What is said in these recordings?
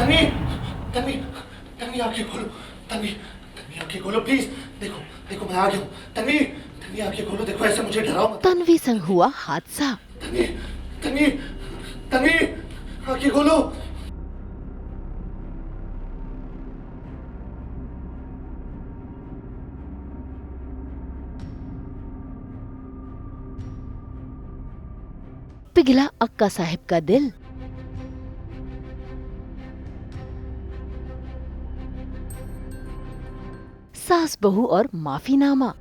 तन्वी, तन्वी, तन्वी आंखें खोलो, तन्वी, तन्वी आंखें खोलो प्लीज। देखो, देखो मैं आ गया हूँ। तन्वी, तन्वी आंखें खोलो, देखो ऐसे मुझे डराओ मत। तन्वी संग हुआ हादसा। तन्वी, तन्वी, तन्वी, आंखें खोलो। पिघला अक्का साहिब का दिल। सास बहू और माफीनामा।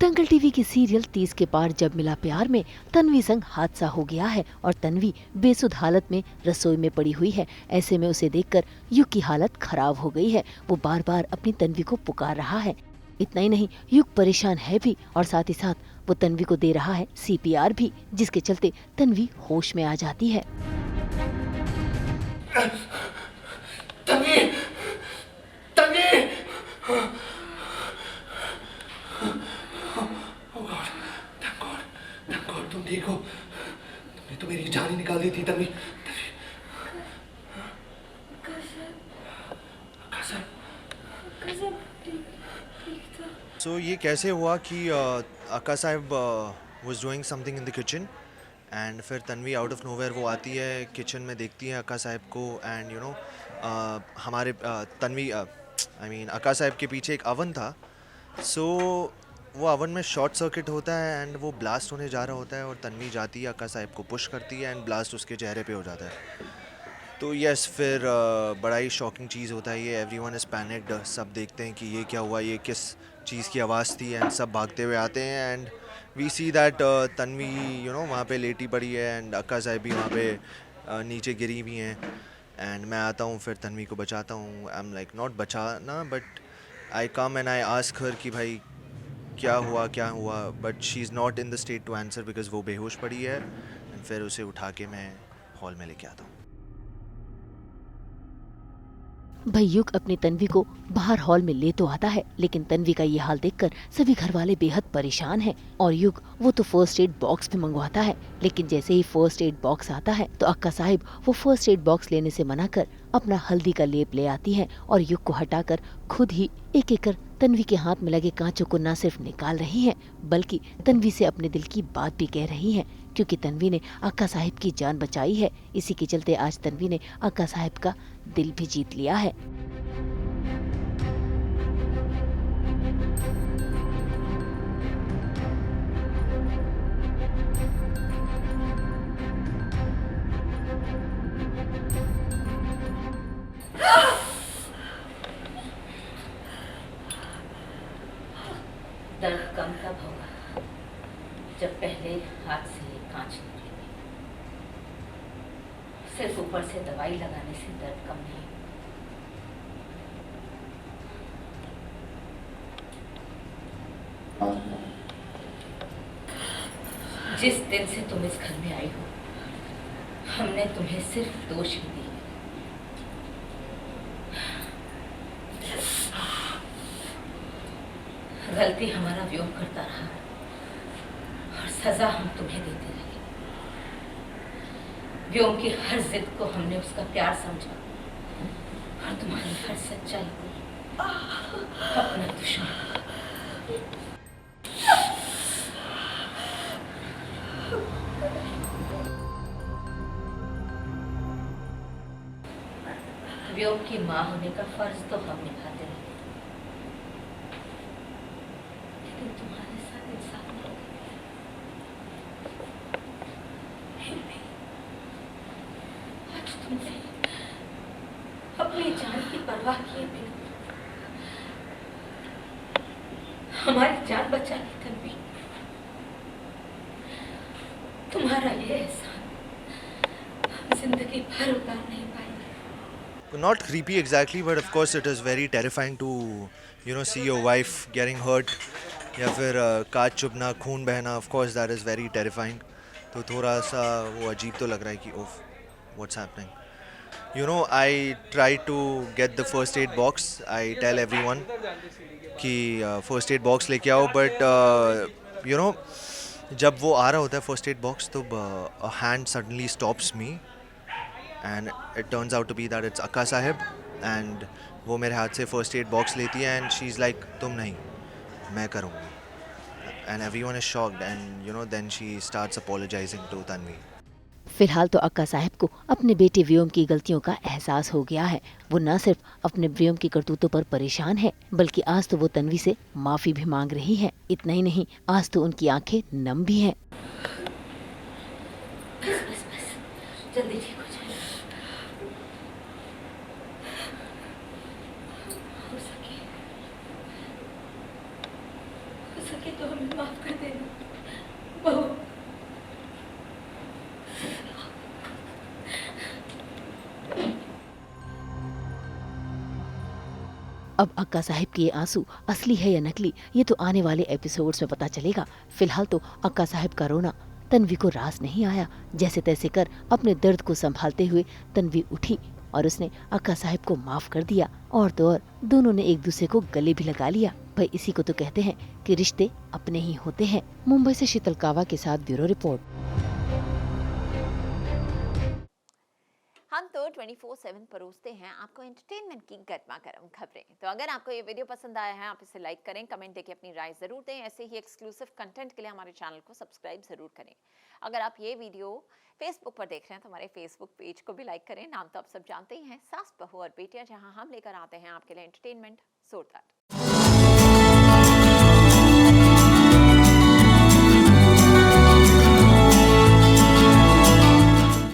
दंगल टीवी की सीरियल 30 के पार जब मिला प्यार में तन्वी संग हादसा हो गया है और तन्वी बेसुध हालत में रसोई में पड़ी हुई है। ऐसे में उसे देखकर युग की हालत खराब हो गई है। वो बार बार अपनी तन्वी को पुकार रहा है। इतना ही नहीं, युग परेशान है भी और साथ ही साथ वो तन्वी को दे रहा है CPR भी, जिसके चलते तन्वी होश में आ जाती है। तन्वी, तन्वी, थैंक गॉड तुम ठीक हो। तुमने तो मेरी जान ही निकाल दी थी तन्वी। So ये कैसे हुआ कि अक्का साहब was doing something in the kitchen and फिर तन्वी आउट ऑफ नोवेयर वो आती है किचन में, देखती है अक्का साहब को एंड यू नो हमारे तन्वी आई मीन अक्का साहब के पीछे एक अवन था। सो वो अवन में शॉर्ट सर्किट होता है एंड वो ब्लास्ट होने जा रहा होता है और तन्वी जाती है अक्का साहब को पुश करती है एंड ब्लास्ट उसके चेहरे पे हो जाता है। तो यस फिर बड़ा ही शॉकिंग चीज़ होता है ये। एवरीवन इज़ पैनिक्ड, सब देखते हैं कि ये क्या हुआ, ये किस चीज़ की आवाज़ थी एंड सब भागते हुए आते हैं and we see that Tanvi you know वहाँ पे लेटी पड़ी है एंड अक्का साहब भी वहाँ पे नीचे गिरी हुई हैं एंड मैं आता हूँ फिर तन्वी को बचाता हूँ। आई एम लाइक नॉट बचाना but I come and I ask her कि भाई क्या हुआ, but she is not in the state to answer because वो बेहोश पड़ी है एंड फिर उसे उठा के मैं हॉल में लेके आता हूँ। भाई युग अपनी तन्वी को बाहर हॉल में ले तो आता है, लेकिन तन्वी का ये हाल देखकर सभी घर वाले बेहद परेशान हैं। और युग वो तो फर्स्ट एड बॉक्स भी मंगवाता है, लेकिन जैसे ही फर्स्ट एड बॉक्स आता है तो अक्का साहिब वो फर्स्ट एड बॉक्स लेने से मना कर अपना हल्दी का लेप ले आती है और युग को हटाकर खुद ही एक एक कर तन्वी के हाथ में लगे कांचों को न सिर्फ निकाल रही हैं, बल्कि तन्वी से अपने दिल की बात भी कह रही हैं, क्योंकि तन्वी ने अक्का साहिब की जान बचाई है। इसी के चलते आज तन्वी ने अक्का साहिब का दिल भी जीत लिया है। दर्द कम तब होगा जब पहले हाथ से कांच निकलेगी। सिर्फ ऊपर से दवाई लगाने से दर्द कम नहीं। जिस दिन से तुम इस घर में आई हो, हमने तुम्हें सिर्फ दोष ही दिए। गलती हमारा व्योम करता रहा और सजा हम तुम्हें देते रहे। व्योम की हर जिद को हमने उसका प्यार समझा और तुम्हारी हर सच्चाई को अपना दुश्मन। व्योम की माँ होने का फर्ज तो हम निभाते रहे, लेकिन तुम्हारे साथ इंसाफ नहीं होगा। आज तुमने अपनी जान की परवाह किए बिना हमारी जान बचा ली तन्वी। तुम्हारा ये एहसान हम जिंदगी भर उतार नहीं पाएंगे। Not creepy exactly, but of course it is very terrifying to see your wife getting hurt या फिर कांच चुभना, खून बहना. Of course that is very terrifying. तो थोड़ा सा वो अजीब तो लग रहा है कि ओफ what's happening. I try to get the first aid box. I tell everyone कि फर्स्ट एड बॉक्स लेके आओ, बट यू नो जब वो आ रहा होता है फर्स्ट एड बॉक्स तो a hand suddenly stops me and it turns out to be that it's Akka Sahib, and वो मेरे हाथ से फर्स्ट एड बॉक्स लेती है एंड शी इज़ लाइक तुम नहीं, मैं करूँगी, and everyone is shocked and then she starts apologising to Tanvi. फिलहाल तो अक्का साहब को अपने बेटे व्योम की गलतियों का एहसास हो गया है। वो न सिर्फ अपने व्योम की करतूतों पर परेशान है, बल्कि आज तो वो तन्वी से माफी भी मांग रही है। इतना ही नहीं, आज तो उनकी आंखें नम भी हैं। बस जल्दी ठीक हो जाए। हो सके तो हमें माफ कर देना बहू। अब अक्का साहिब के ये आंसू असली है या नकली, ये तो आने वाले एपिसोड्स में पता चलेगा। फिलहाल तो अक्का साहिब का रोना तन्वी को रास नहीं आया। जैसे तैसे कर अपने दर्द को संभालते हुए तन्वी उठी और उसने अक्का साहिब को माफ कर दिया। और तो और दोनों ने एक दूसरे को गले भी लगा लिया। भाई इसी को तो कहते हैं कि रिश्ते अपने ही होते हैं। मुंबई से शीतल कावा के साथ ब्यूरो रिपोर्ट। हम तो 24/7 परोसते हैं आपको एंटरटेनमेंट की गर्मा गर्म खबरें। तो अगर आपको ये वीडियो पसंद आया है, आप इसे लाइक करें, कमेंट देके अपनी राय जरूर दें। ऐसे ही एक्सक्लूसिव कंटेंट के लिए हमारे चैनल को सब्सक्राइब जरूर करें। अगर आप ये वीडियो फेसबुक पर देख रहे हैं तो हमारे फेसबुक पेज को भी लाइक करें। नाम तो आप सब जानते ही हैं, सास बहू और बेटियां, जहां हम लेकर आते हैं आपके लिए एंटरटेनमेंट जोरदार।